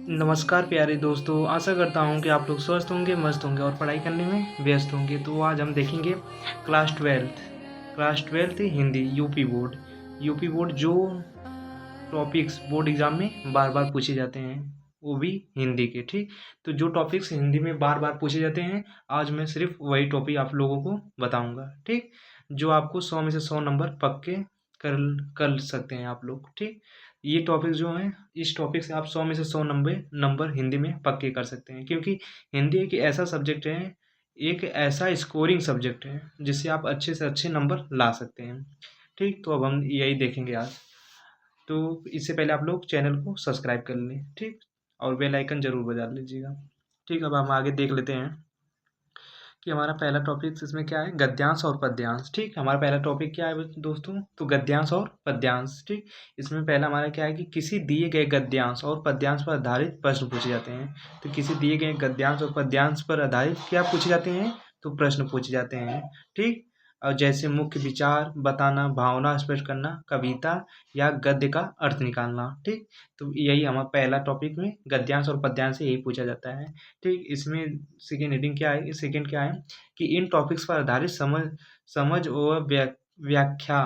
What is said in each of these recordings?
नमस्कार प्यारे दोस्तों, आशा करता हूँ कि आप लोग स्वस्थ होंगे, मस्त होंगे और पढ़ाई करने में व्यस्त होंगे। तो आज हम देखेंगे class twelfth Hindi UP board जो टॉपिक्स बोर्ड एग्जाम में बार बार पूछे जाते हैं, वो भी हिंदी के। ठीक, तो जो टॉपिक्स हिंदी में बार बार पूछे जाते हैं, आज मैं सिर्फ वही टॉपिक आप लोगों को बताऊंगा। ठीक, जो आपको 100 में से 100 नंबर पक्के कर कर सकते हैं आप लोग। ठीक, ये टॉपिक जो है, इस टॉपिक से आप 100 में से 100 नंबर नंबर हिंदी में पक्के कर सकते हैं, क्योंकि हिंदी एक ऐसा सब्जेक्ट है, एक ऐसा स्कोरिंग सब्जेक्ट है जिससे आप अच्छे से अच्छे नंबर ला सकते हैं। ठीक, तो अब हम यही देखेंगे आज। तो इससे पहले आप लोग चैनल को सब्सक्राइब कर लें। ठीक, और बेल आइकन जरूर बजा लीजिएगा। ठीक, अब हम आगे देख लेते हैं कि हमारा पहला टॉपिक इसमें क्या है, गद्यांश और पद्यांश। ठीक, हमारा पहला टॉपिक क्या है दोस्तों, तो गद्यांश और पद्यांश। ठीक, इसमें पहला हमारा क्या है कि किसी दिए गए गद्यांश और पद्यांश पर आधारित प्रश्न पूछे जाते हैं। तो किसी दिए गए गद्यांश और पद्यांश पर आधारित क्या पूछे जाते हैं, तो प्रश्न पूछे जाते हैं। ठीक, और जैसे मुख्य विचार बताना, भावना स्पष्ट करना, कविता या गद्य का अर्थ निकालना। ठीक, तो यही हमारा पहला टॉपिक में गद्यांश और पद्यांश से यही पूछा जाता है। ठीक, इसमें सेकेंड हेडिंग क्या है, सेकेंड क्या है कि इन टॉपिक्स पर आधारित समझ समझ और व्याख्या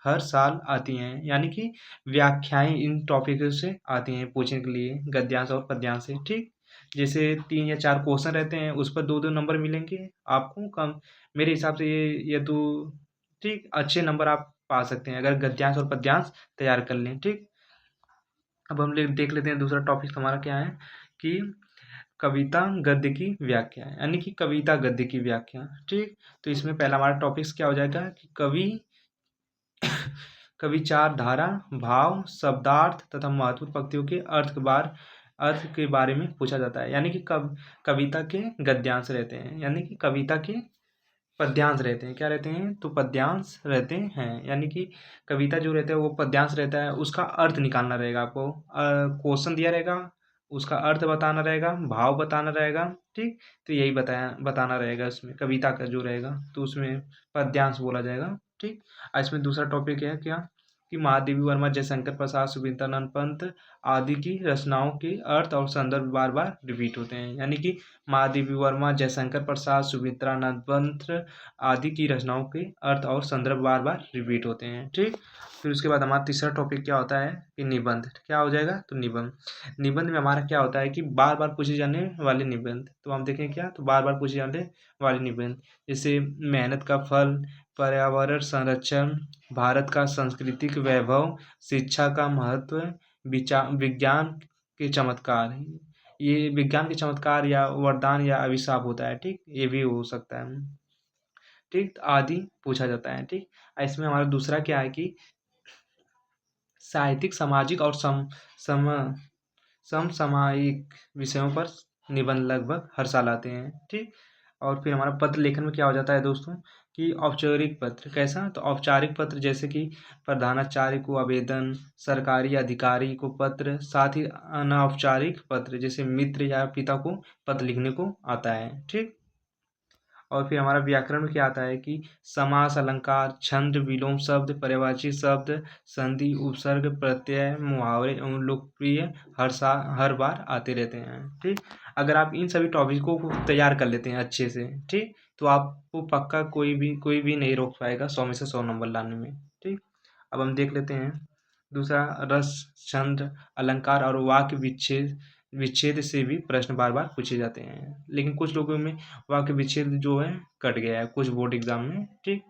हर साल आती हैं, यानी कि व्याख्याएं इन टॉपिक से आती हैं पूछने के लिए, गद्यांश और पद्यांश से। ठीक, जैसे 3 या 4 क्वेश्चन रहते हैं, उस पर 2-2 नंबर मिलेंगे आपको। कम मेरे हिसाब से ये तो ठीक अच्छे नंबर आप पा सकते हैं अगर गद्यांश और पद्यांश तैयार कर लें। ठीक, अब हम देख लेते हैं दूसरा टॉपिक हमारा क्या है कि कविता गद्य की व्याख्या, यानी कि कविता गद्य की व्याख्या। ठीक, तो इसमें पहला हमारा टॉपिक्स क्या हो जाएगा कि कविचार धारा, भाव, शब्दार्थ तथा महत्वपूर्ण पंक्तियों के अर्थ के बारे में पूछा जाता है। यानी कि कविता के गद्यांश रहते हैं, यानी कि कविता के पद्यांश रहते हैं। क्या रहते हैं, तो पद्यांश रहते हैं, यानी कि कविता जो रहता है वो पद्यांश रहता है, उसका अर्थ निकालना रहेगा आपको। क्वेश्चन दिया रहेगा, उसका अर्थ बताना रहेगा, भाव बताना रहेगा। ठीक, तो यही बताना रहेगा उसमें, कविता का जो रहेगा तो उसमें पद्यांश बोला जाएगा। ठीक, इसमें दूसरा टॉपिक है क्या कि महादेवी वर्मा, जयशंकर प्रसाद, सुविद्यानंद पंत आदि की रचनाओं के अर्थ और संदर्भ बार बार रिपीट होते हैं। यानी कि महादेवी वर्मा, जयशंकर प्रसाद, सुमित्रानंद पंत आदि की रचनाओं के अर्थ और संदर्भ बार बार रिपीट होते हैं। ठीक, फिर उसके बाद हमारा तीसरा टॉपिक क्या होता है कि निबंध। क्या हो जाएगा, तो निबंध में हमारा क्या होता है कि बार बार पूछे जाने वाले निबंध। तो हम देखें क्या, तो बार बार पूछे जाने वाले निबंध, जैसे मेहनत का फल, पर्यावरण संरक्षण, भारत का सांस्कृतिक वैभव, शिक्षा का महत्व, विज्ञान के चमत्कार। ये विज्ञान के चमत्कार या वरदान या अभिशाप होता है। ठीक, ये भी हो सकता है। ठीक, आदि पूछा जाता है। ठीक, इसमें हमारा दूसरा क्या है कि साहित्यिक, सामाजिक और सम समसामयिक विषयों पर निबंध लगभग हर साल आते हैं। ठीक, और फिर हमारा पत्र लेखन में क्या हो जाता है दोस्तों कि औपचारिक पत्र। कैसा, तो औपचारिक पत्र जैसे कि प्रधानाचार्य को आवेदन, सरकारी अधिकारी को पत्र, साथ ही अनौपचारिक पत्र जैसे मित्र या पिता को पत्र लिखने को आता है। ठीक, और फिर हमारा व्याकरण में क्या आता है कि समास, अलंकार, छंद, विलोम शब्द, पर्यायवाची शब्द, संधि, उपसर्ग, प्रत्यय, मुहावरे एवं लोकप्रिय हर बार आते रहते हैं। ठीक, अगर आप इन सभी टॉपिकों को तैयार कर लेते हैं अच्छे से, ठीक, तो आपको पक्का कोई भी नहीं रोक पाएगा 100 में से 100 नंबर लाने में। ठीक, अब हम देख लेते हैं दूसरा, रस, छंद, अलंकार और वाक्य विच्छेद विच्छेद से भी प्रश्न बार बार पूछे जाते हैं, लेकिन कुछ लोगों में वाक्य विच्छेद जो है कट गया है कुछ बोर्ड एग्जाम में। ठीक,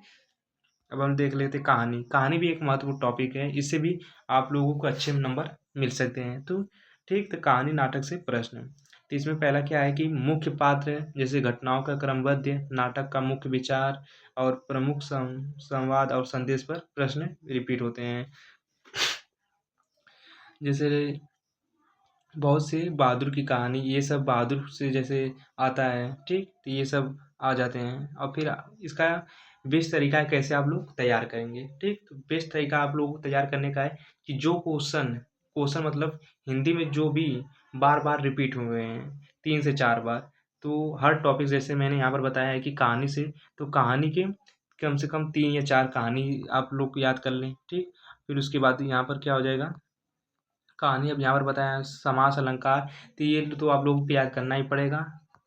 अब हम देख लेते हैं कहानी। कहानी भी एक महत्वपूर्ण टॉपिक है, इससे भी आप लोगों को अच्छे नंबर मिल सकते हैं। तो ठीक, तो कहानी नाटक से प्रश्न। तो इसमें पहला क्या है कि मुख्य पात्र जैसे घटनाओं का क्रमबद्ध, नाटक का मुख्य विचार और प्रमुख संवाद और संदेश पर प्रश्न रिपीट होते हैं। जैसे बहुत से बहादुर की कहानी, ये सब बहादुर से जैसे आता है। ठीक, तो ये सब आ जाते हैं। और फिर इसका बेस्ट तरीका है कैसे आप लोग तैयार करेंगे। ठीक, तो बेस्ट तरीका आप लोगों को तैयार करने का है कि जो क्वेश्चन क्वेश्चन मतलब हिंदी में जो भी बार बार रिपीट हुए हैं 3 से 4 बार, तो हर टॉपिक जैसे मैंने यहाँ पर बताया है कि कहानी से, तो कहानी के कम से कम 3 या 4 कहानी आप लोग याद कर लें। ठीक, फिर उसके बाद यहाँ पर क्या हो जाएगा कहानी अब यहाँ पर बताया समास अलंकार, तो ये तो आप लोगों को याद करना ही पड़ेगा।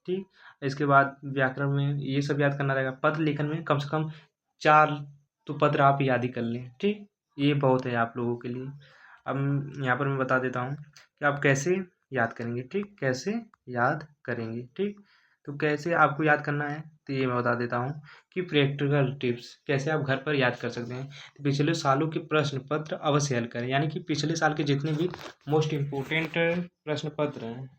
ठीक, इसके बाद व्याकरण में ये सब याद करना रहेगा। पद लेखन में कम से कम 4 तो पद आप याद ही कर लें। ठीक, ये बहुत है आप लोगों के लिए। अब यहाँ पर मैं बता देता हूँ कि आप कैसे याद करेंगे। ठीक, कैसे याद करेंगे। ठीक, तो कैसे आपको याद करना है तो ये मैं बता देता हूँ कि प्रैक्टिकल टिप्स कैसे आप घर पर याद कर सकते हैं। तो पिछले सालों के प्रश्न पत्र अवश्य हल करें, यानी कि पिछले साल के जितने भी मोस्ट इम्पोर्टेंट प्रश्न पत्र हैं,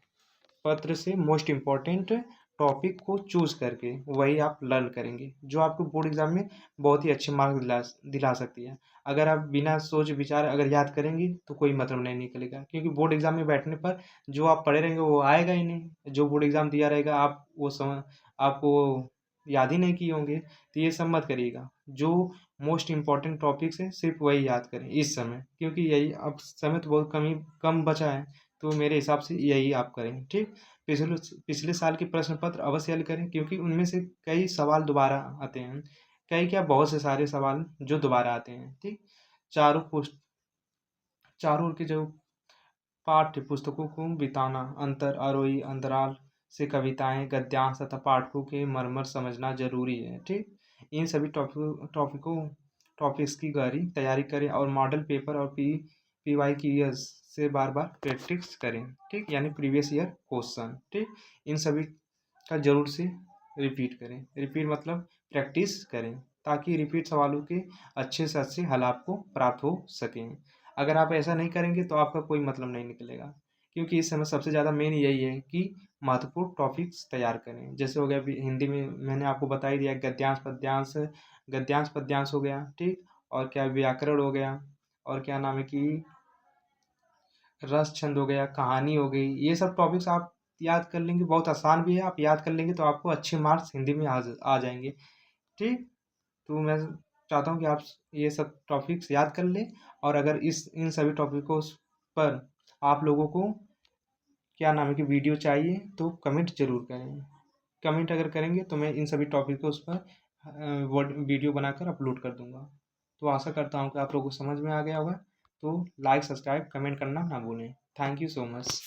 पत्र से मोस्ट इम्पॉर्टेंट टॉपिक को चूज करके वही आप लर्न करेंगे, जो आपको बोर्ड एग्जाम में बहुत ही अच्छे मार्क्स दिला सकती है। अगर आप बिना सोच विचार अगर याद करेंगे तो कोई मतलब नहीं निकलेगा, क्योंकि बोर्ड एग्जाम में बैठने पर जो आप पढ़े रहेंगे वो आएगा ही नहीं। जो बोर्ड एग्जाम दिया रहेगा आप वो समझ आपको याद ही नहीं किए होंगे। तो ये सब मत करिएगा, जो मोस्ट इम्पॉर्टेंट टॉपिक्स है सिर्फ वही याद करें इस समय, क्योंकि यही अब समय तो बहुत कम बचा है। तो मेरे हिसाब से यही आप करें। ठीक, पिछले पिछले साल के प्रश्न पत्र अवश्य हल करें, क्योंकि उनमें से कई सवाल दोबारा आते हैं। कई क्या, बहुत से सारे सवाल जो दोबारा आते हैं। ठीक, चारों पुस्त चारों के जो पाठ्य पुस्तकों को बिताना, अंतर आरोही अंतराल से कविताएं, गद्यांश तथा पाठकों के मर्मर समझना जरूरी है। ठीक, इन सभी टॉपिक्स की गहरी तैयारी करें और मॉडल पेपर और पीवाई की से बार बार प्रैक्टिस करें। ठीक, यानी प्रीवियस ईयर क्वेश्चन। ठीक, इन सभी का जरूर से रिपीट करें। रिपीट मतलब प्रैक्टिस करें, ताकि रिपीट सवालों के अच्छे से अच्छे हल आपको प्राप्त हो सकें। अगर आप ऐसा नहीं करेंगे तो आपका कोई मतलब नहीं निकलेगा, क्योंकि इस समय सबसे ज़्यादा मेन यही है कि महत्वपूर्ण टॉपिक्स तैयार करें। जैसे हो गया हिंदी में मैंने आपको बता ही दिया, गद्यांश पद्यांश हो गया। ठीक, और क्या व्याकरण हो गया, और क्या नाम है कि रस छंद हो गया, कहानी हो गई। ये सब टॉपिक्स आप याद कर लेंगे, बहुत आसान भी है। आप याद कर लेंगे तो आपको अच्छे मार्क्स हिंदी में आ जाएंगे। ठीक, तो मैं चाहता हूँ कि आप ये सब टॉपिक्स याद कर लें, और अगर इन सभी टॉपिकों पर आप लोगों को क्या नाम है कि वीडियो चाहिए तो कमेंट जरूर करें। कमेंट अगर करेंगे तो मैं इन सभी टॉपिकों पर वीडियो बनाकर अपलोड कर दूंगा। तो आशा करता हूँ कि आप लोगों को समझ में आ गया होगा। तो लाइक सब्सक्राइब कमेंट करना ना भूलें। Thank you so much.